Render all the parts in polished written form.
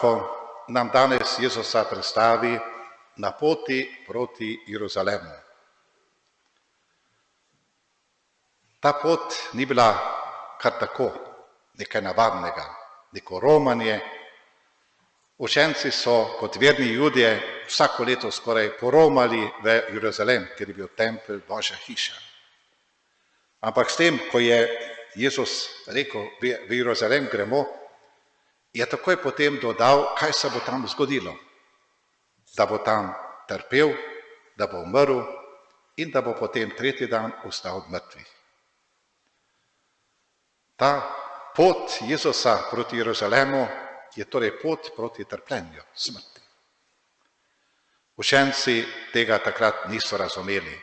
Ko nam danes Jezusa predstavi na poti proti Jeruzalemu. Ta pot ni bila kar tako, nekaj navadnega, neko romanje. Učenci so kot verni Judje vsako leto skoraj poromali v Jeruzalem, ker je bil tempelj Božja hiša. Ampak s tem, ko je Jezus rekel, v Jeruzalem gremo, je takoj potem dodal, kaj se bo tam zgodilo. Da bo tam trpel, da bo umrl in da bo potem tretji dan vstal od mrtvih. Ta pot Jezusa proti Jeruzalemu je torej pot proti trpljenju, smrti. Učenci tega takrat niso razumeli.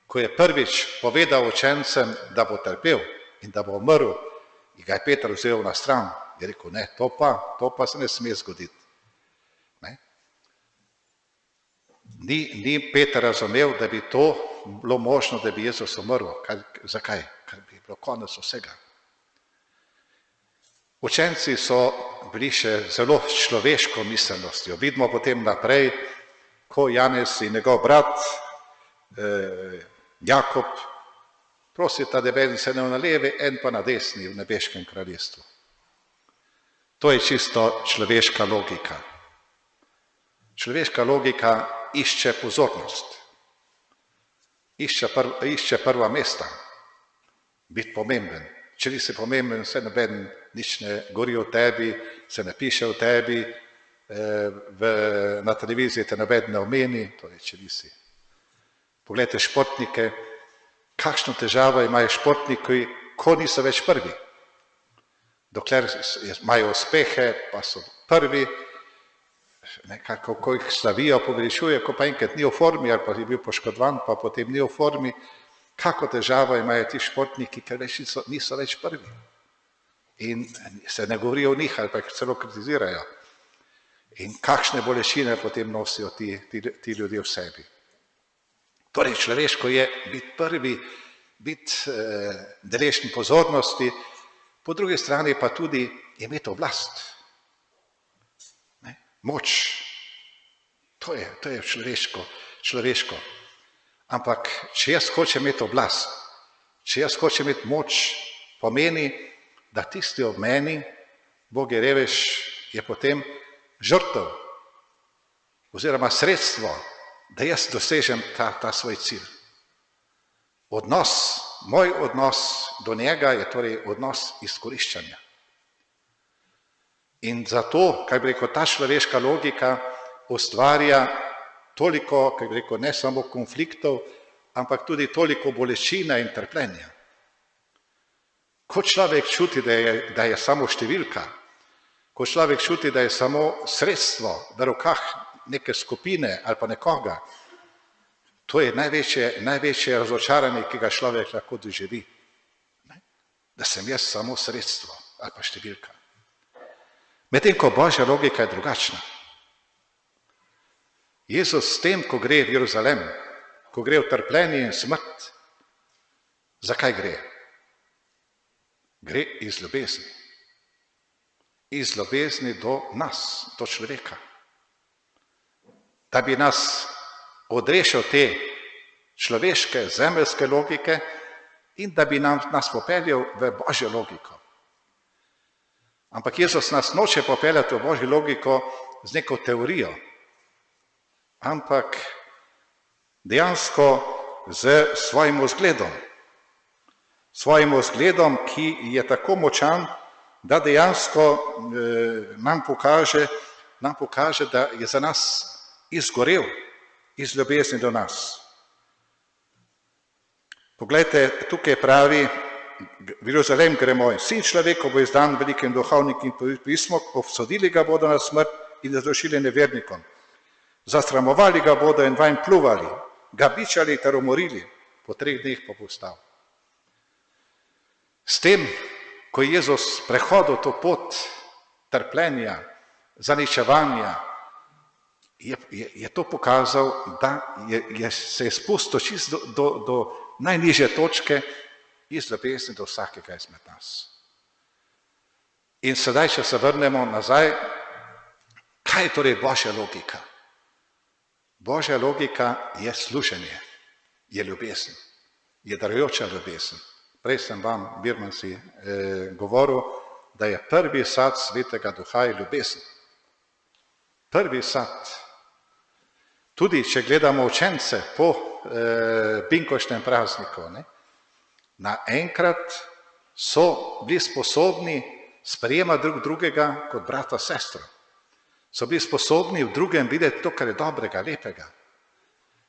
Ko je prvič povedal učencem, da bo trpel in da bo umrl, in ga je Peter vzel na stran, je rekel, ne, to pa se ne sme zgoditi. Ne? Ni Peter razumel, da bi to bilo možno, da bi Jezus umrl. Zakaj? Ker bi bilo konec vsega. Učenci so bili še zelo človeško miselnostjo. Vidimo potem naprej, ko Janez in njegov brat Jakob prosita, da eden se na levi, en pa na desni v nebeškem kraljestvu. To je čisto človeška logika. Človeška logika išče pozornost. Išče prva mesta. Biti pomemben. Če nisi pomemben, se noben nič ne govori o tebi, se ne piše o tebi, na televiziji te noben ne omeni, torej če nisi. Poglejte športnike, kakšno težavo imajo športniki, ko niso več prvi. Dokler imajo uspehe, pa so prvi, nekako ko jih slavijo, poveličuje, ko pa enkrat ni v formi, ali pa je bil poškodovan, pa potem ni v formi, kako težavo imajo ti športniki, ker niso več prvi. In se ne govori o njih, ali pa jih celo kritizirajo. In kakšne bolečine potem nosijo ti ljudje v sebi. Torej, človeško je biti prvi, biti deležen pozornosti, po drugi strani pa tudi imeti oblast. Moč. To je človeško. Ampak, če jaz hočem imeti oblast, če jaz hočem imeti moč, pomeni, da tisti ob meni, Bog je revež, je potem žrtev oziroma sredstvo, da jaz dosežem ta svoj cilj. Moj odnos do njega je torej odnos izkoriščanja. In zato, kaj bi rekel, ta človeška logika ustvarja toliko, kaj bi rekel, ne samo konfliktov, ampak tudi toliko bolečine in trpljenja. Ko človek čuti, da je samo številka, ko človek čuti, da je samo sredstvo v rokah neke skupine ali pa nekoga, to je največje razočaranje, ki ga človek lahko doživi. Da sem jaz samo sredstvo ali pa številka. Medtem ko Božja logika je drugačna. Jezus s tem, ko gre v Jeruzalem, ko gre v trpljenje in smrt, zakaj gre? Gre iz ljubezni. Iz ljubezni do nas, do človeka. Da bi nas odrešil te človeške, zemeljske logike in da bi nas popeljal v Božjo logiko. Ampak Jezus nas noče popeljati v Božjo logiko z neko teorijo, ampak dejansko z svojim vzgledom. Svojim vzgledom, ki je tako močan, da dejansko nam pokaže, da je za nas izgorel iz ljubezni do nas. Poglejte, tukaj pravi, v Jeruzalem gremo in Sin človekov bo izdan velikim duhovnikom in pismo, obsodili ga bodo na smrt in razrušili nevernikom. Zastramovali ga bodo in vanj pljuvali, ga bičali ter umorili, po 3 dneh pa bo vstal. S tem, ko je Jezus prehodil to pot trpljenja, zaničevanja, je to pokazal, da se je spustil čisto do najnižje točke iz ljubezni do vsakega izmed nas. In sedaj, če se vrnemo nazaj, Kaj je torej Božja logika? Božja logika je služenje, je ljubezen, je darujoča ljubezen. Prej sem vam, Birmansi, govoril, da je prvi sad Svetega Duha je ljubezen. Prvi sad. Tudi, če gledamo učence po binkoštnem prazniku, naenkrat so bili sposobni sprejemati drug drugega kot brata, sestro. So bili sposobni v drugem videti to, kar je dobrega, lepega.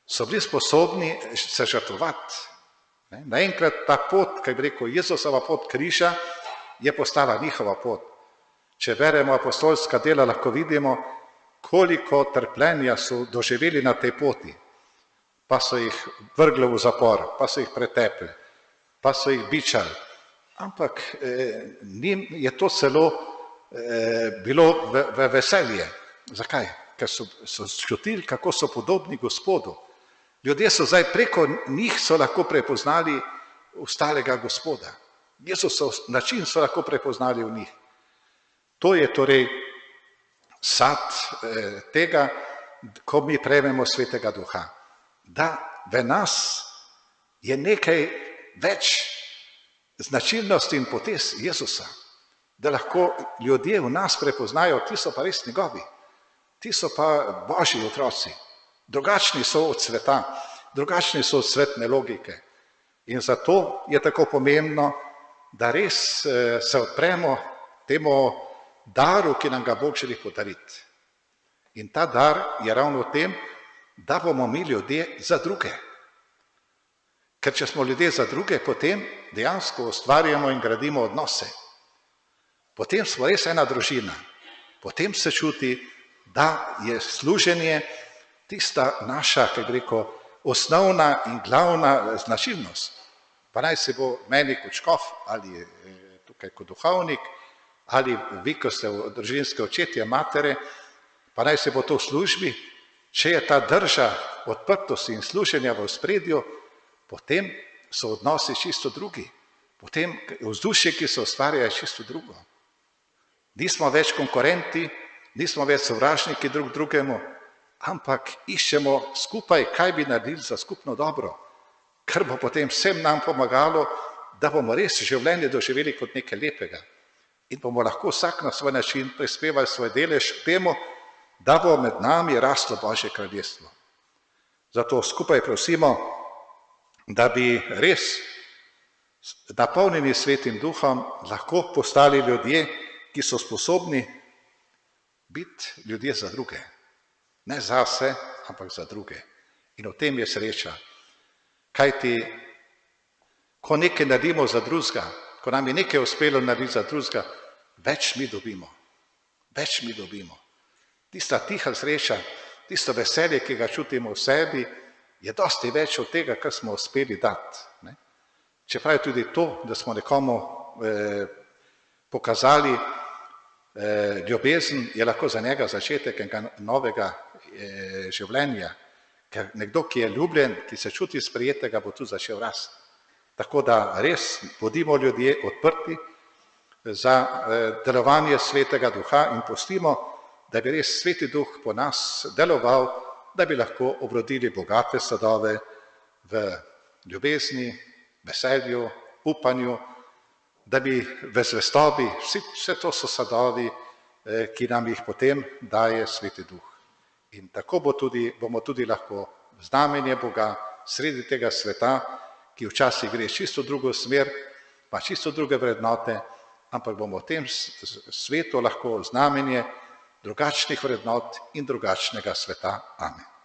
So bili sposobni se žrtvovati. Naenkrat ta pot, kaj bi rekel, Jezusova pot križa, je postala njihova pot. Če beremo apostolska dela, lahko vidimo, koliko trpljenja so doživeli na tej poti. Pa so jih vrgli v zapor, pa so jih pretepli, pa so jih bičali. Ampak njim je to celo bilo v veselje. Zakaj? Ker so čutili, kako so podobni Gospodu. Ljudje so zdaj preko njih so lahko prepoznali ostalega Gospoda. Jezusov način so lahko prepoznali v njih. To je torej sad tega, ko mi prejmemo Svetega Duha. Da v nas je nekaj več značilnosti in potez Jezusa. Da lahko ljudje v nas prepoznajo, ti so pa res njegovi. Ti so pa Božji otroci. Drugačni so od sveta, drugačni so od svetne logike. In zato je tako pomembno, da res se odpremo temu daru, ki nam ga Bog želi podariti. In ta dar je ravno v tem, da bomo mi ljudje za druge. Ker če smo ljudje za druge, potem dejansko ustvarjamo in gradimo odnose. Potem smo res ena družina. Potem se čuti, da je služenje tista naša, kaj bi rekel, osnovna in glavna značilnost. Pa naj se bo meni kot škof ali tukaj kot duhovnik, ali vi, ko ste družinske očetje, matere, pa naj se bo to v službi, če je ta drža odprtosti in služenja v ospredju, potem so odnosi čisto drugi. Potem vzdušje, ki se ustvarja, je čisto drugo. Nismo več konkurenti, nismo več sovražniki drug drugemu, ampak iščemo skupaj, kaj bi naredili za skupno dobro, kar bo potem vsem nam pomagalo, da bomo res življenje doživeli kot nekaj lepega. In bomo lahko vsak na svoj način prispevali svoj delež k temu, da bo med nami raslo Božje kraljestvo. Zato skupaj prosimo, da bi res napolnjeni Svetim Duhom lahko postali ljudje, ki so sposobni biti ljudje za druge. Ne zase, ampak za druge. In v tem je sreča. Kajti, ko nekaj naredimo za drugega, ko nam je nekaj uspelo narediti za drugega, več mi dobimo. Več mi dobimo. Tista tiha sreča, tisto veselje, ki ga čutimo v sebi, je dosti več od tega, kar smo uspeli dati. Čeprav je tudi to, da smo nekomu pokazali ljubezen, je lahko za njega začetek enega novega življenja. Ker nekdo, ki je ljubljen, ki se čuti sprejetega, bo tu začel rasti. Tako da res bodimo ljudje odprti za delovanje Svetega Duha in pustimo, da bi res Sveti Duh po nas deloval, da bi lahko obrodili bogate sadove v ljubezni, veselju, upanju, da bi v zvestobi, vse to so sadovi, ki nam jih potem daje Sveti Duh. In tako bomo tudi lahko znamenje Boga sredi tega sveta, ki včasih gre čisto drugo smer, pa čisto druge vrednote, ampak bomo v tem svetu lahko znamenje drugačnih vrednot in drugačnega sveta. Amen.